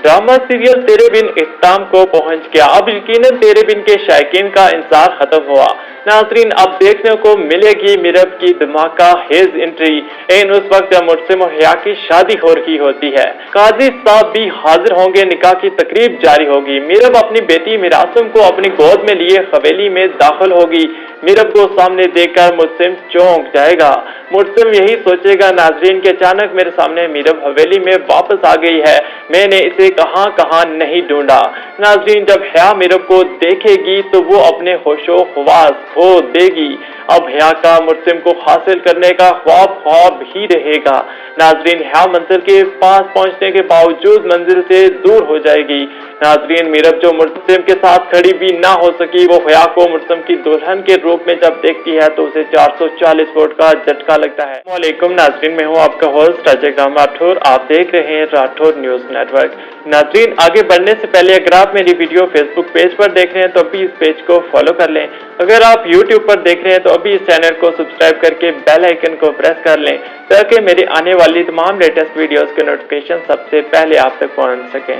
Drama serial तेरे बिन इख्तिताम को पहुंच गया। अब यकीनन तेरे बिन के शायकीन का इंतजार खत्म हुआ। नाजरीन, अब देखने को मिलेगी मीरब की धमाका हेज एंट्री इन उस वक्त जब मुर्सिम और हिया की शादी हो रही होती है। काजी साहब भी हाजिर होंगे, निकाह की तकरीब जारी होगी। मीरब अपनी बेटी मिरासुम को अपनी गोद में लिए हवेली में दाखिल होगी। मीरब को सामने देखकर मुर्सिम चौंक जाएगा। मुर्सिम यही सोचेगा, नाजरीन के अचानक मेरे सामने मीरब हवेली में वापस आ गई है, मैंने इसे कहां कहां नहीं ढूंढा। नाजरीन, जब हिया मीरब को देखेगी तो वो अपने होशो हवास खो देगी। अब हिया का मुर्सिम को हासिल करने का ख्वाब ही रहेगा। नाजरीन, हिया मंजिल के पास पहुंचने के बावजूद मंजिल से दूर हो जाएगी। नाजरीन, मीरब जो मुर्सिम के साथ खड़ी भी ना हो सकी, वो हिया को मुर्सिम की दुल्हन के रूप में जब देखती है तो उसे 440 वोट का झटका लगता है। वालेकुम नाजरीन, मैं हूँ आपका होस्ट राजेगाम राठौर, आप देख रहे हैं राठौर न्यूज नेटवर्क। नाजरीन, आगे बढ़ने से पहले अगर आप मेरी वीडियो फेसबुक पेज पर देख रहे हैं तो अभी इस पेज को फॉलो कर लें। अगर आप यूट्यूब पर देख रहे हैं तो अभी इस चैनल को सब्सक्राइब करके बेल आइकन को प्रेस कर लें ताकि मेरी आने वाली तमाम लेटेस्ट वीडियोस के नोटिफिकेशन सबसे पहले आप तक पहुंच सकें।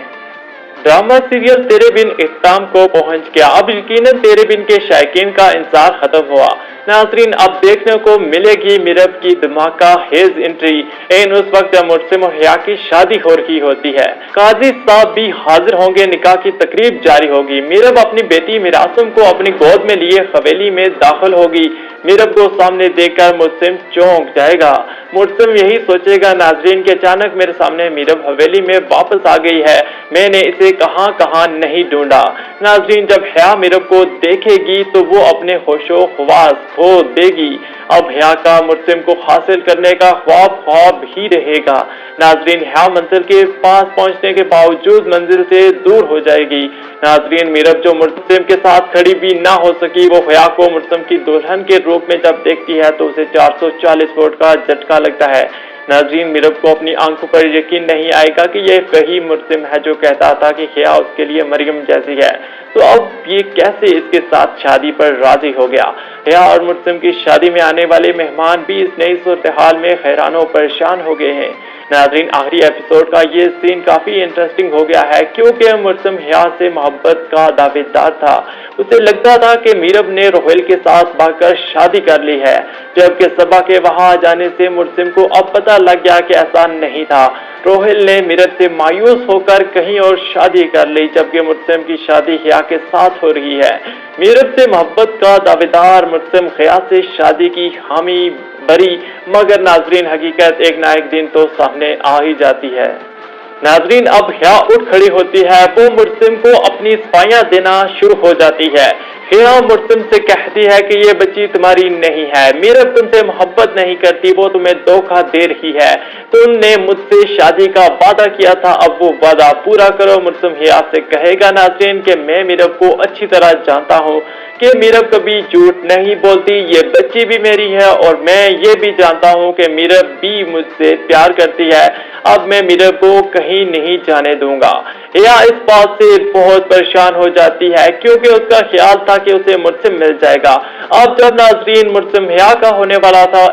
ड्रामा सीरियल तेरे बिन इख्तिताम को पहुंच गया। अब यकीनन तेरे बिन के शायकीन का इंतजार खत्म हुआ। नाजरीन, अब देखने को मिलेगी मीरब की धमाका हेज एंट्री इन उस वक्त जब मुर्सिम और हिया की शादी हो रही होती है। काजी साहब भी हाजिर होंगे, निकाह की तकरीब जारी होगी। मीरब अपनी बेटी मिरासुम को अपनी गोद में लिए हवेली में दाखिल होगी। मीरब को सामने देखकर मुर्सिम चौंक जाएगा। मुर्सिम यही सोचेगा, नाजरीन के अचानक मेरे सामने मीरब हवेली में वापस आ गई है, मैंने इसे कहां कहां नहीं ढूंढा। नाजरीन, जब हिया मीरब को देखेगी तो वो अपने होशो हवास खो देगी। अब हिया का मुर्सिम को हासिल करने का ख्वाब ही रहेगा। नाजरीन, हिया मंजिल के पास पहुंचने के बावजूद मंजिल से दूर हो जाएगी। नाजरीन, मीरब जो मुर्सिम के साथ खड़ी भी ना हो सकी, वो हिया को मुर्सिम की दुल्हन के रूप में जब देखती है तो उसे 440 वोट का झटका लगता है। नाजरीन, मीरब को अपनी आंखों पर यकीन नहीं आएगा कि यह वही मुर्सिम है जो कहता था कि हिया उसके लिए मरियम जैसी है। तो अब ये कैसे इसके साथ शादी पर राजी हो गया। हिया और मुर्सिम की शादी में आने वाले मेहमान भी इस नई सूरत-ए-हाल में हैरान और परेशान हो गए हैं। नाजरीन, आखिरी एपिसोड का ये सीन काफी इंटरेस्टिंग हो गया है क्योंकि मुर्सिम हिया से मोहब्बत का दावेदार था। उसे लगता था कि मीरब ने रोहिल के साथ भागकर शादी कर ली है, जबकि सबा के वहां आ जाने से मुर्सिम को अब पता लग गया कि ऐसा नहीं था। रोहिल ने मीरब से मायूस होकर कहीं और शादी कर ली, जबकि मुर्सिम की शादी हिया के साथ हो रही है। मीरब से मोहब्बत का दावेदार मुर्सिम हिया से शादी की हामी भरी, मगर नाजरीन हकीकत एक ना एक दिन तो सामने आ ही जाती है। नाजरीन, अब हिया उठ खड़ी होती है, वो मुर्सिम को अपनी सफाइयां देना शुरू हो जाती है। हिया मुर्सिम से कहती है कि ये बच्ची तुम्हारी नहीं है, मीरब तुमसे मोहब्बत नहीं करती, वो तुम्हें धोखा दे रही है। तुमने मुझसे शादी का वादा किया था, अब वो वादा पूरा करो। मुर्सिम हिया से कहेगा नाजरीन कि मैं मीरब को अच्छी तरह जानता हूँ कि मीरब कभी झूठ नहीं बोलती, ये बच्ची भी मेरी है और मैं ये भी जानता हूँ कि मीरब भी मुझसे प्यार करती है। अब मैं मीरब को कहीं नहीं जाने दूंगा। हिया इस बात से बहुत परेशान हो जाती है क्योंकि उसका ख्याल था कि उसे मुर्सिम मिल जाएगा। अब जब नाजरीन मुर्सिम हिया का होने वाला था,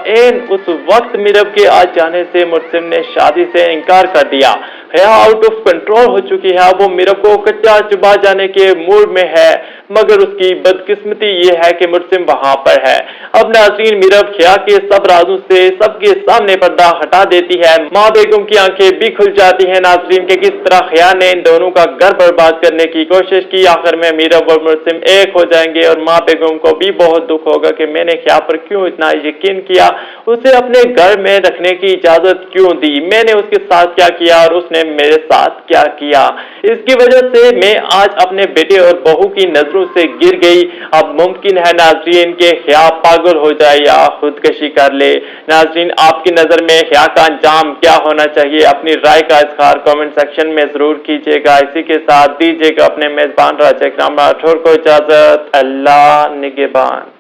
उस वक्त मीरब के आ जाने से मुर्सिम ने शादी से इनकार कर दिया। हिया आउट ऑफ कंट्रोल हो चुकी है, वो मीरब को कच्चा चुबा जाने के मूड में है, मगर उसकी बदकिस्मती ये है कि मुर्सिम वहां पर है। अब नाजरीन मीरब हिया के सब राजों से सबके सामने पर्दा हटा देती है। माँ बेगम की आंखें भी खुल जाती हैं नाजरीन के किस तरह हिया ने इन दोनों का घर बर्बाद करने की कोशिश की। आखिर में मीरब और मुर्सिम एक हो जाएंगे और माँ बेगम को भी बहुत दुख होगा कि मैंने हिया पर क्यों इतना यकीन किया, उसे अपने घर में रखने की इजाजत क्यों दी, मैंने उसके साथ क्या किया और उसने मेरे साथ क्या किया। इसकी वजह से मैं आज अपने बेटे और बहू की नजरों से गिर गई। अब मुमकिन है नाजरीन के हिया पागल हो जाए या खुदकशी कर ले। नाजरीन, आपकी नजर में हिया का अंजाम क्या होना चाहिए, अपनी राय का इजहार कमेंट सेक्शन में जरूर कीजिएगा। इसी के साथ दीजिएगा अपने मेजबान राजेगाम राठौर को इजाजत। अल्लाह निगहबान।